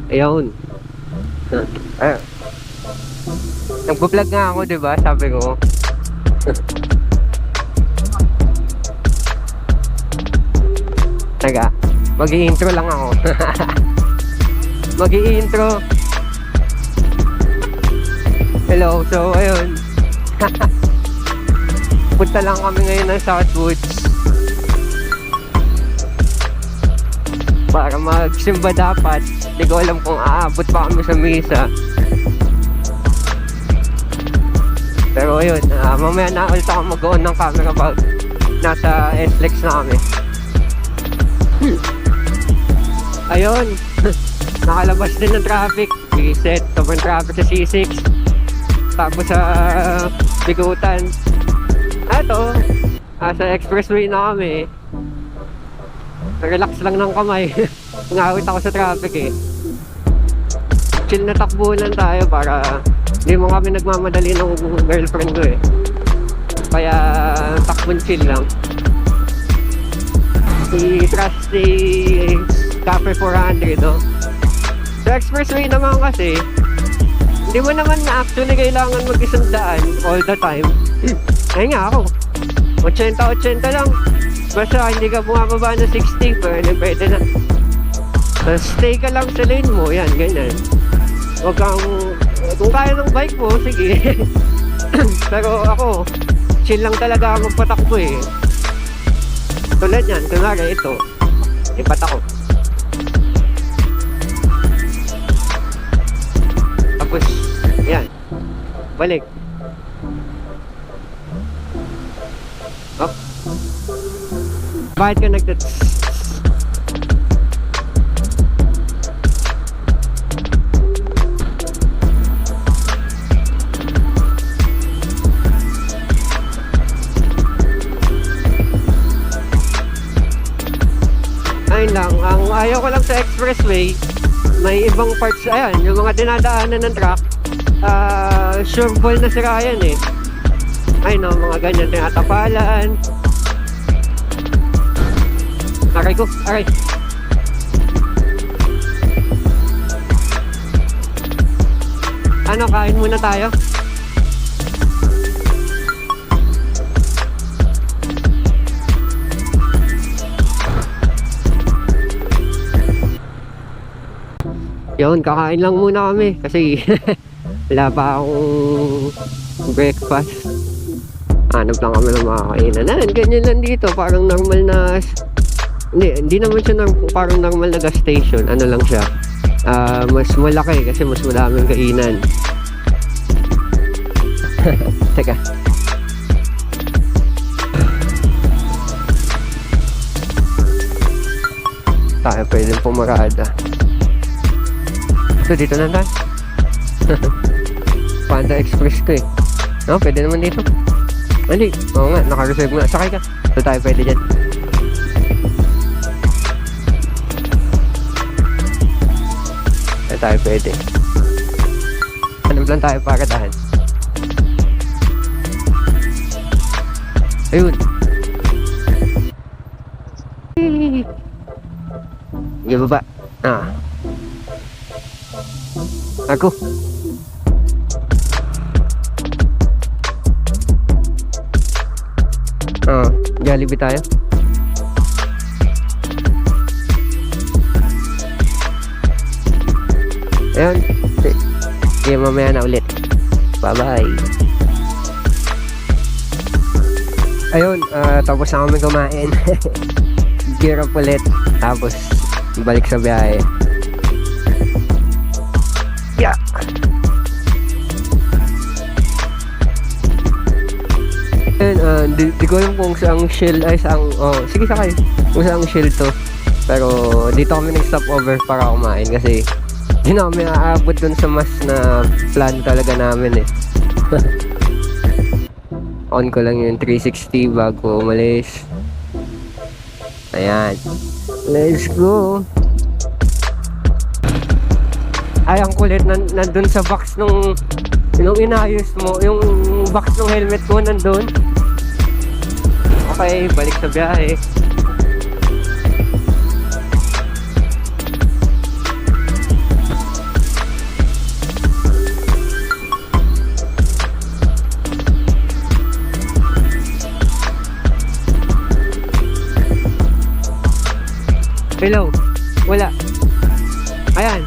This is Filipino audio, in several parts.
Ayun. Nagpo-vlog nga ako, diba? Sabi ko. Teka, mag-i-intro lang ako. Mag-i-intro. Hello, so ayun. Punta lang kami ngayon ng Southwoods para magsimba dapat. Hindi ko alam kung aabot pa kami sa misa. Pero ayun, mamaya na ulit ako mag-on ng camera pag nasa SLEX na kami. Ayun. Nakalabas din ng traffic. Reset, sobrang traffic sa C6. Tapos sa Bigutan. Eto, sa expressway na kami. Relax lang ng kamay. Ngawit ako sa traffic eh. Chill na takbuhan tayo para hindi mo kami nagmamadali ng girlfriend ko eh. Kaya takbon chill lang. Si Trusty Cafe 400 no? Sa expressway naman kasi hindi mo naman na actually kailangan mag-isang daan all the time. Ay nga ako 80-80 lang. Basta hindi ka bumababa na 60, pwede na. So, stay ka lang sa lane mo, yan, ganyan. Huwag kang, kung kaya ng bike mo, sige. Pero ako, chill lang talaga ako magpatakbo eh. Tulad yan, kunwari ito, ipatak ko. Tapos, yan, balik. Up. Bakit ka ayun lang, ang ayaw ko lang sa expressway, may ibang parts, ayan, yung mga dinadaanan ng truck, sure ball na sira yan eh. Ayun no, mga ganyan tinatapalan. Aray ko, aray. Ano, kain muna tayo? Yun, kakain lang muna kami kasi wala pa akong breakfast. Hanap lang kami ng mga kainan. Ganyan lang dito, parang normal na. Hindi naman siya parang normal na gas station. Ano lang siya, mas malaki kasi mas madaming kainan. Teka, tayo pwedeng pumarada. So dito na tayo. Panda Express ko eh. No, pwede naman dito. Hindi, oo nga, naka-reserve nga. Sakay ka. So tayo pwede dyan. Tayo pwede. Hanap lang tayo para dahan. Ayun. Sige baba. Ako. Jollibee tayo. Ayun. Sige, mamaya na ulit. Bye-bye. Ayun, tapos na kami kumain. Gear up ulit. Tapos, balik sa biyahe. Yeah! Ayun, di ko alam kung saang shell ay saang, sige sakay. Kung saang shell to. Pero, dito kami nag-stop over para kumain kasi hindi na kami aabot dun sa mas na plan talaga namin eh. On ko lang yung 360 bago umalis. Ayan, let's go. Ay, ang kulit nandun sa box nung inayos mo, yung box ng helmet ko nandun. Okay, balik sa biyahe. Hello. Wala. Ayan.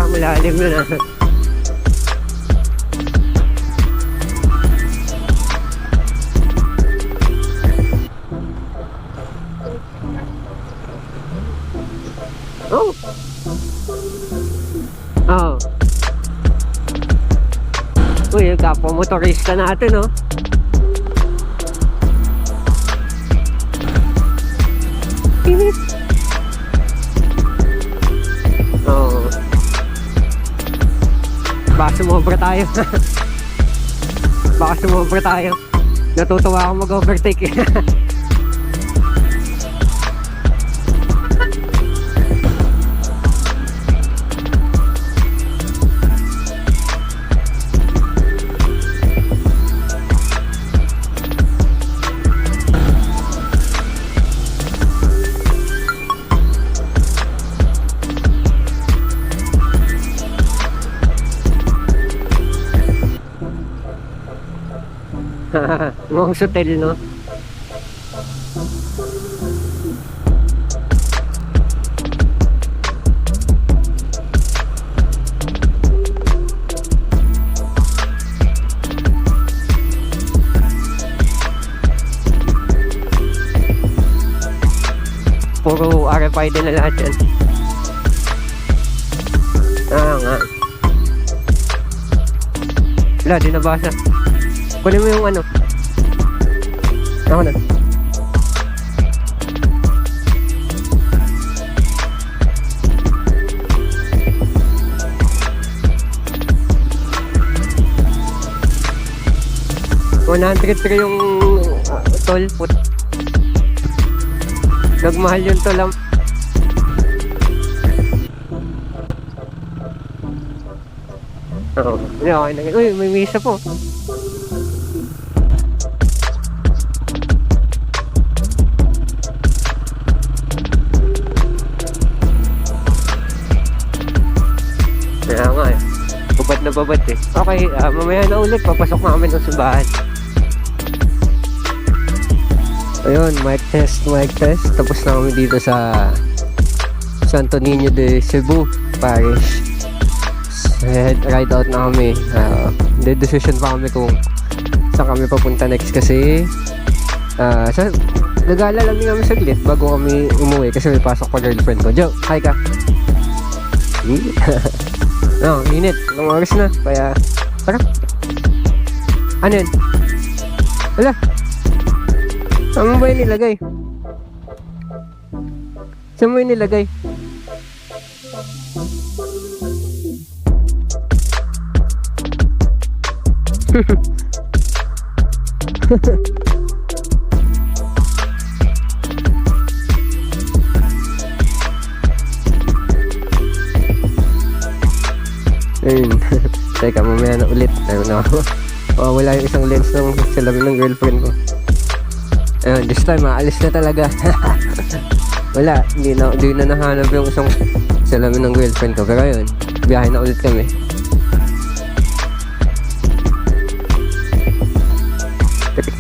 Malalim na. Oh. Oh. Uy, yung kapwa motorista natin, oh. Init. Oh. Baka sumobra tayo. Baka sumobra tayo. Natutuwa ako mag-overtake. Mukhang hotel, no? Puro RFID na lahat yan. Nga. Wala, di nabasa. Kunin mo yung ano. Ako na. $103 yung toll put. Nagmahal yung toll lang. Oo. Okay na. Uy, may misa po. Kaya nga eh. Babad na babad eh. Okay, mamaya na ulit. Papasok na kami ng simbahan. Ayun, mic test. Tapos na kami dito sa Santo Niño de Cebu Parish. Ride out na kami. Decision pa kami kung saan kami papunta next kasi nagala lang kami saglit bago kami umuwi kasi may pasok pa girlfriend ko. Joe, hi ka. No, init. Anong oras na? Kaya, tara. Ano yun? Wala. Saan mo ba yun nilagay? Saan mo yun nilagay? Ayun. Teka, mamaya na ulit. Ayun na ako. Wala yung isang lens ng salamin ng girlfriend ko. Ayun, this time aalis na talaga. Wala, hindi na nahanap yung isang salamin ng girlfriend ko. Pero ayun, biyahe na ulit kami.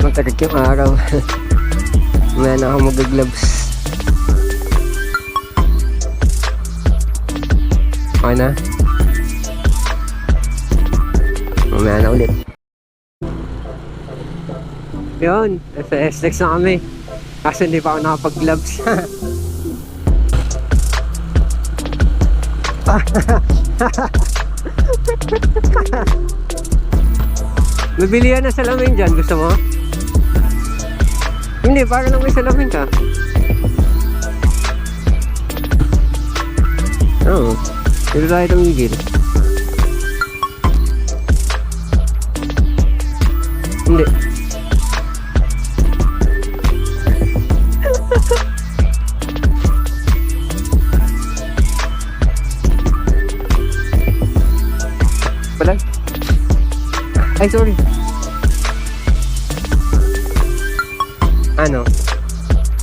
Matarik yung araw. Mamaya na ako mag-gloves. Okay na? Mamaya na ulit. Yun, sa SX na kami. Kasi hindi pa ako nakapag-gloves. Mabili yan na salamin dyan. Gusto mo? Hindi, para lang may salamin ka. Oo. Dito tayo tumigil. Hindi. Pala? Ay, sorry. Ano?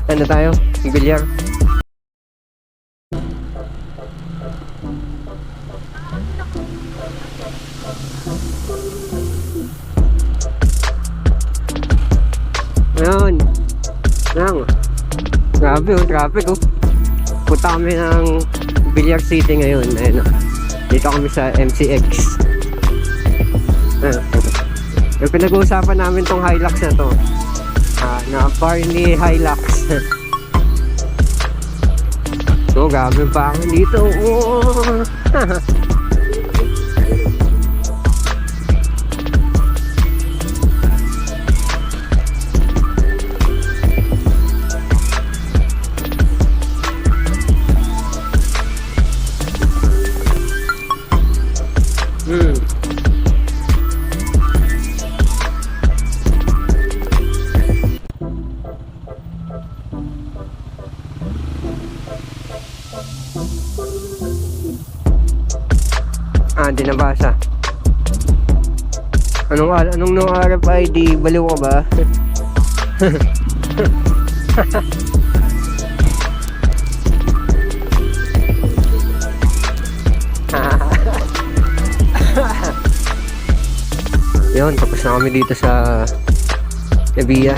Ano tayo? Bilyar? Ayun. Ayan. Grabe oh, traffic oh. Punta kami ng Billiard City ngayon. Ayun oh. Dito kami sa MCX. Yung pinag-uusapan namin tong Hilux na to. Na Barney Hilux. So, grabe pa ako dito. Oh. Hindi nabasa. Anong no RFID? Baliw ka ba? Yun, tapos na kami dito sa Evia.